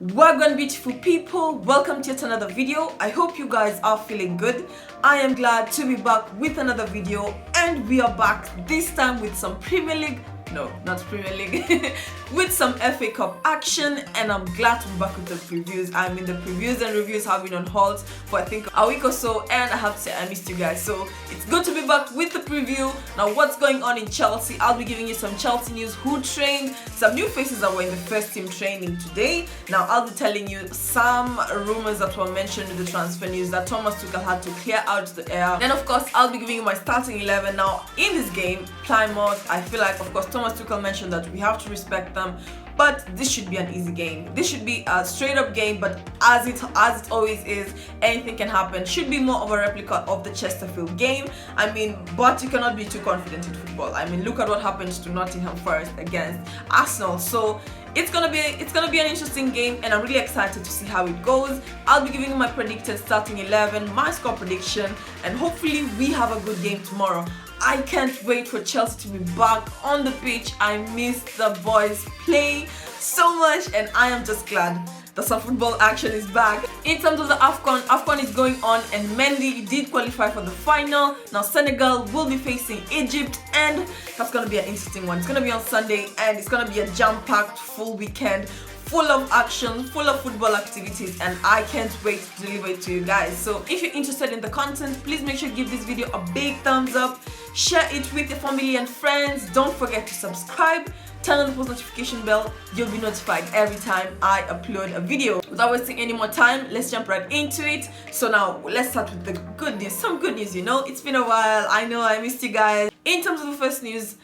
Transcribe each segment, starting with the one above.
Welcome, beautiful people, welcome to yet another video. I hope you guys are feeling good. I am glad to be back with another video, and we are back this time with some Premier League, no, not Premier League, with some FA Cup action, and I'm glad to be back with the previews. I mean, the previews and reviews have been on hold for I think a week or so, and I have to say I missed you guys, so it's good to be back with the preview. Now, what's going on in Chelsea? I'll be giving you some Chelsea news, who trained, some new faces that were in the first team training today. Now, I'll be telling you some rumors that were mentioned in the transfer news that Thomas Tuchel had to clear out the air. Then, of course, I'll be giving you my starting 11. Now, in this game, Plymouth, I feel like, of course, Thomas Tuchel mentioned that we have to respect them, but this should be an easy game. This should be a straight up game, but as it always is, anything can happen. Should be more of a replica of the Chesterfield game. I mean, but you cannot be too confident in football. I mean, look at what happened to Nottingham Forest against Arsenal. So it's gonna be an interesting game, and I'm really excited to see how it goes. I'll be giving you my predicted starting 11, my score prediction, and hopefully we have a good game tomorrow. I can't wait for Chelsea to be back on the pitch. I miss the boys play so much, and I am just glad that some football action is back. In terms of the AFCON is going on, and Mendy did qualify for the final. Now Senegal will be facing Egypt, and that's gonna be an interesting one. It's gonna be on Sunday, and it's gonna be a jam-packed full weekend, full of action, full of football activities, and I can't wait to deliver it to you guys. So if you're interested in the content, please make sure you give this video a big thumbs up, share it with your family and friends. Don't forget to subscribe, turn on the post notification bell. You'll be notified every time I upload a video. Without wasting any more time, let's jump right into it. So now let's start with the good news. Some good news, you know, it's been a while. I know I missed you guys. In terms of the first news,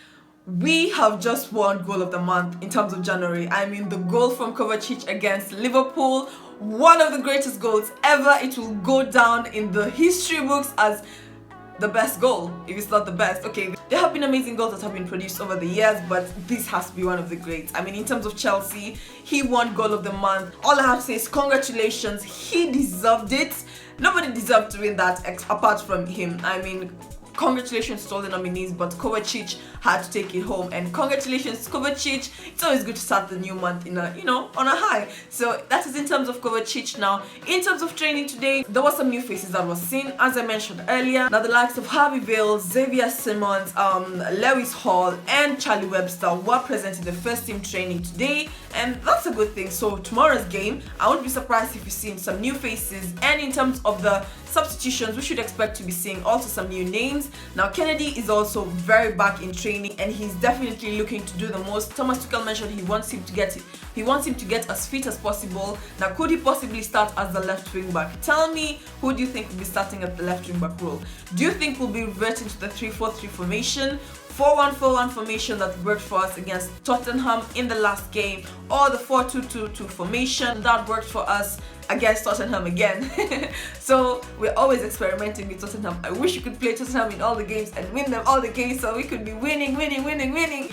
we have just won goal of the month in terms of January. I mean, the goal from Kovacic against Liverpool, one of the greatest goals ever. It will go down in the history books as the best goal, if it's not the best. Okay, there have been amazing goals that have been produced over the years, but this has to be one of the greats. I mean, in terms of Chelsea, he won goal of the month. All I have to say is congratulations. He deserved it. Nobody deserved to win that apart from him. I mean, congratulations to all the nominees, but Kovacic had to take it home, and congratulations Kovacic. It's always good to start the new month in a, you know, on a high. So that is in terms of Kovacic. Now, in terms of training today, there were some new faces that was seen, as I mentioned earlier. Now, the likes of Harvey Vale, Xavier Simons, Lewis Hall, and Charlie Webster were present in the first team training today, and that's a good thing. So tomorrow's game, I won't be surprised if you see some new faces, and in terms of the substitutions, we should expect to be seeing also some new names. Now, Kennedy is also very back in training, and he's definitely looking to do the most. Thomas Tuchel mentioned he wants him to get as fit as possible. Now, could he possibly start as the left wing back? Tell me, who do you think will be starting at the left wing back role? Do you think we'll be reverting to the 3-4-3 formation, 4-1-4-1 formation that worked for us against Tottenham in the last game, or the 4-2-2-2 formation that worked for us against Tottenham again? So we're always experimenting with Tottenham. I wish you could play Tottenham in all the games and win them all the games, so we could be winning.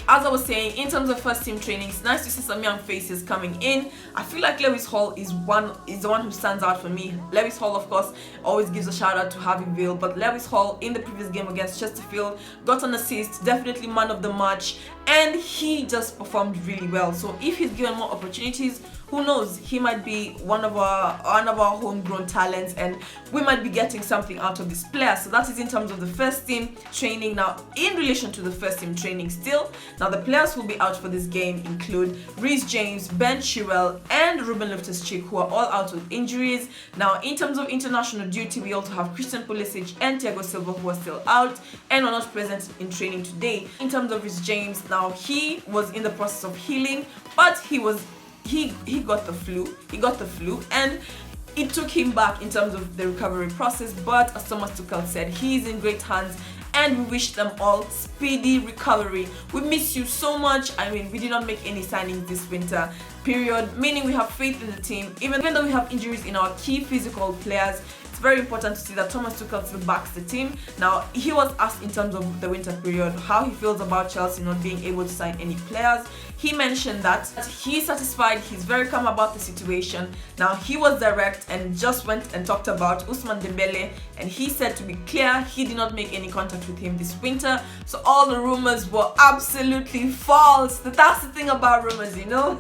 As I was saying, in terms of first team training, it's nice to see some young faces coming in. I feel like Lewis Hall is the one who stands out for me. Lewis Hall, of course, always gives a shout out to Harvey Vale, but Lewis Hall in the previous game against Chesterfield got an assist, definitely man of the match, and he just performed really well. So if he's given more opportunities, who knows, he might be one of our homegrown talents, and we might be getting something out of this player. So that is in terms of the first team training. Now, in relation to the first team training still, now the players who will be out for this game include Reece James, Ben Chilwell, and Ruben Loftus-Cheek, who are all out with injuries. Now, in terms of international duty, we also have Christian Pulisic and Thiago Silva, who are still out and are not present in training today. In terms of Reece James, now he was in the process of healing, but he got the flu, and it took him back in terms of the recovery process. But as Thomas Tuchel said, he's in great hands, and we wish them all speedy recovery. We miss you so much. I mean, we did not make any signings this winter period, meaning we have faith in the team, even though we have injuries in our key physical players. It's very important to see that Thomas Tuchel still backs the team. Now, he was asked in terms of the winter period how he feels about Chelsea not being able to sign any players. he mentioned that he's satisfied, he's very calm about the situation. Now he was direct and just went and talked about Ousmane Dembele, and he said, to be clear, he did not make any contact with him this winter, so all the rumors were absolutely false. That's the thing about rumors, you know.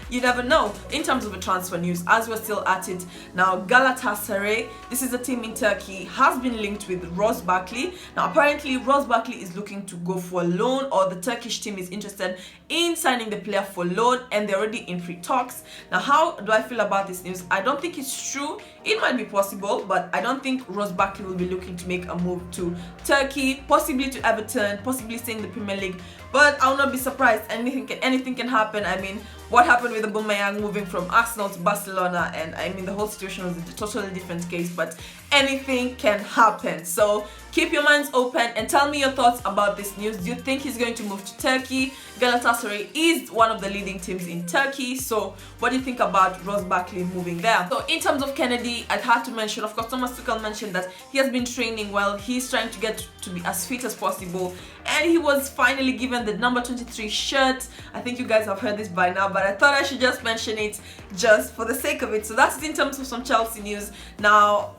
You never know. In terms of the transfer news, as we're still at it now, Galatasaray, this is a team in Turkey, has been linked with Ross Barkley. Now apparently Ross Barkley is looking to go for a loan, or the Turkish team is interested in signing the player for loan, and they're already in free talks. Now how do I feel about this news? I don't think it's true. It might be possible, but I don't think Ross Barkley will be looking to make a move to Turkey, possibly to Everton, possibly staying in the Premier League. But I'll not be surprised. Anything can happen. I mean, what happened with Aubameyang moving from Arsenal to Barcelona, and I mean the whole situation was a totally different case, but anything can happen. So keep your minds open and tell me your thoughts about this news. Do you think he's going to move to Turkey? Galatasaray is one of the leading teams in Turkey, so what do you think about Ross Barkley moving there? So in terms of Kennedy, I had to mention, of course, Thomas Tuchel mentioned that he has been training well. He's trying to get to be as fit as possible, and he was finally given the number 23 shirt. I think you guys have heard this by now, but I thought I should just mention it just for the sake of it. So that's it in terms of some Chelsea news. Now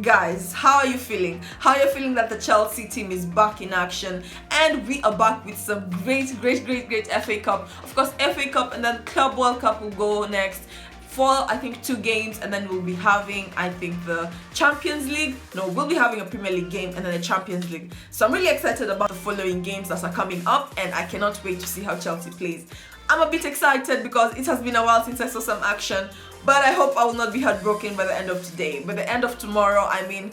guys, how are you feeling? How are you feeling that the Chelsea team is back in action, and we are back with some great FA Cup? Of course, FA Cup, and then Club World Cup will go next for I think 2 games, and then we'll be having, I think, the Champions League. No, we'll be having a Premier League game and then a Champions League. So I'm really excited about the following games that are coming up, and I cannot wait to see how Chelsea plays. I'm a bit excited because it has been a while since I saw some action, but I hope I will not be heartbroken by the end of today. By the end of tomorrow, I mean,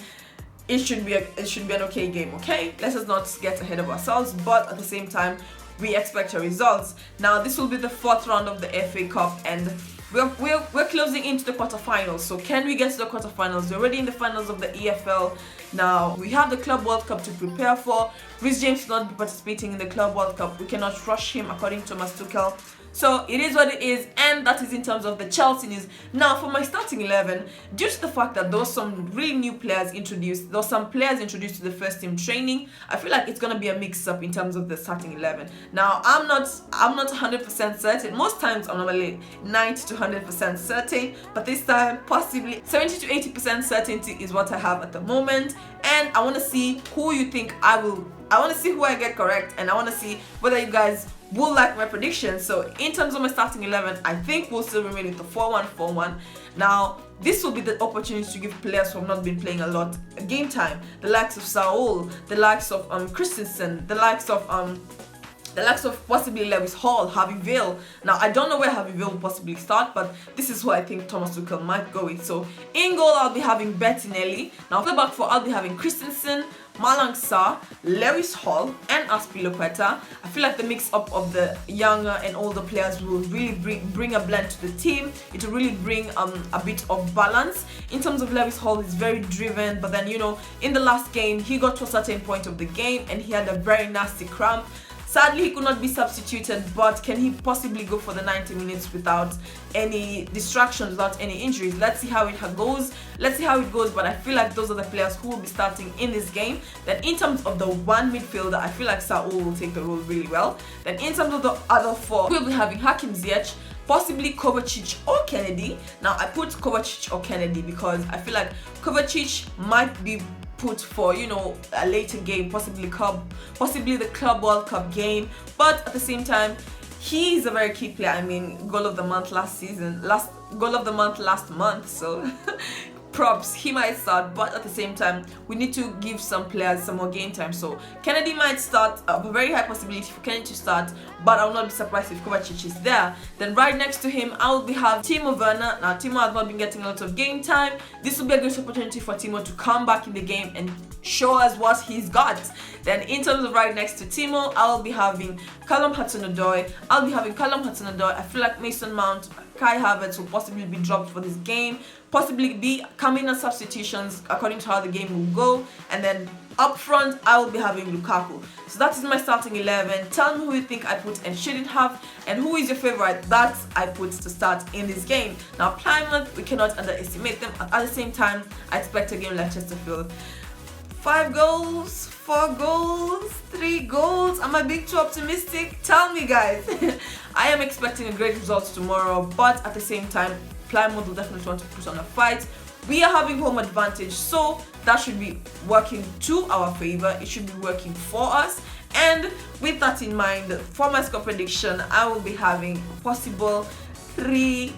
it should be an okay game, okay? Let us not get ahead of ourselves, but at the same time, we expect our results. Now, this will be the 4th round of the FA Cup, and we're closing into the quarterfinals. So can we get to the quarterfinals? We're already in the finals of the EFL. Now we have the Club World Cup to prepare for. Reece James will not be participating in the Club World Cup. We cannot rush him, according to Thomas Tuchel. So it is what it is, and that is in terms of the Chelsea news. Now for my starting 11, due to the fact that there were some really new players introduced, there were some players introduced to the first team training, I feel like it's gonna be a mix-up in terms of the starting 11. Now I'm not 100% certain. Most times I'm normally 90 to 100% certain, but this time possibly 70 to 80% certainty is what I have at the moment, and I want to see who you think I want to see who I get correct, and I want to see whether you guys will like my predictions. So in terms of my starting 11, I think we'll still remain with the 4-1-4-1. Now this will be the opportunity to give players who have not been playing a lot game time, the likes of Saul, the likes of Christensen, the likes of possibly Lewis Hall, Harvey Vale. Now I don't know where Harvey Vale will possibly start, but this is who I think Thomas Tuchel might go with. So in goal, I'll be having Bettinelli. Now for the back four, I'll be having Christensen, Malang Sarr, Lewis Hall, and Azpilicueta. I feel like the mix-up of the younger and older players will really bring a blend to the team. It will really bring a bit of balance. In terms of Lewis Hall, he's very driven, but then, you know, in the last game, he got to a certain point of the game and he had a very nasty cramp. Sadly, he could not be substituted, but can he possibly go for the 90 minutes without any distractions, without any injuries? Let's see how it goes. But I feel like those are the players who will be starting in this game. Then in terms of the one midfielder, I feel like Saul will take the role really well. Then in terms of the other four, we'll be having Hakim Ziyech, possibly Kovacic or Kennedy. Now I put Kovacic or Kennedy because I feel like Kovacic might be put for, you know, a later game, possibly the Club World Cup game, but at the same time, he's a very key player. I mean, goal of the month last month, so props, he might start, but at the same time, we need to give some players some more game time. So Kennedy might start, a very high possibility for Kennedy to start, but I will not be surprised if Kovacic is there. Then right next to him, I will be having Timo Werner. Now Timo has not been getting a lot of game time. This will be a great opportunity for Timo to come back in the game and show us what he's got. Then in terms of right next to Timo, I will be having Callum Hudson-Odoi. I feel like Mason Mount, Kai Havertz will possibly be dropped for this game, possibly be coming as substitutions according to how the game will go. And then up front, I will be having Lukaku. So that is my starting 11. Tell me who you think I put and shouldn't have, and who is your favorite that I put to start in this game. Now Plymouth, we cannot underestimate them. At the same time, I expect a game like Chesterfield. 5 goals, 4 goals, 3 goals. Am I being too optimistic? Tell me, guys. I am expecting a great result tomorrow, but at the same time, Plymouth will definitely want to put on a fight. We are having home advantage, so that should be working to our favor. It should be working for us. And with that in mind, for my score prediction, I will be having a possible 3-0.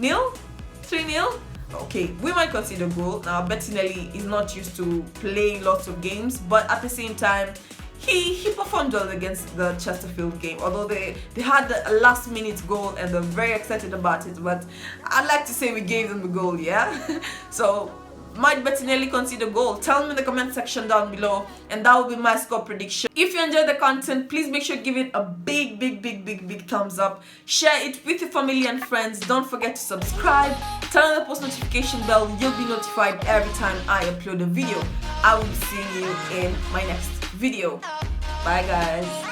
3-0. Okay, we might concede a goal. Now, Bettinelli is not used to playing lots of games, but at the same time, he performed well against the Chesterfield game, although they had a last minute goal and they're very excited about it, but I'd like to say we gave them the goal, yeah? So, might Bettinelli concede a goal? Tell me in the comment section down below, and that will be my score prediction. If you enjoyed the content, please make sure to give it a big thumbs up. Share it with your family and friends. Don't forget to subscribe. Turn on the post notification bell. You'll be notified every time I upload a video. I will be seeing you in my next video. Bye, guys.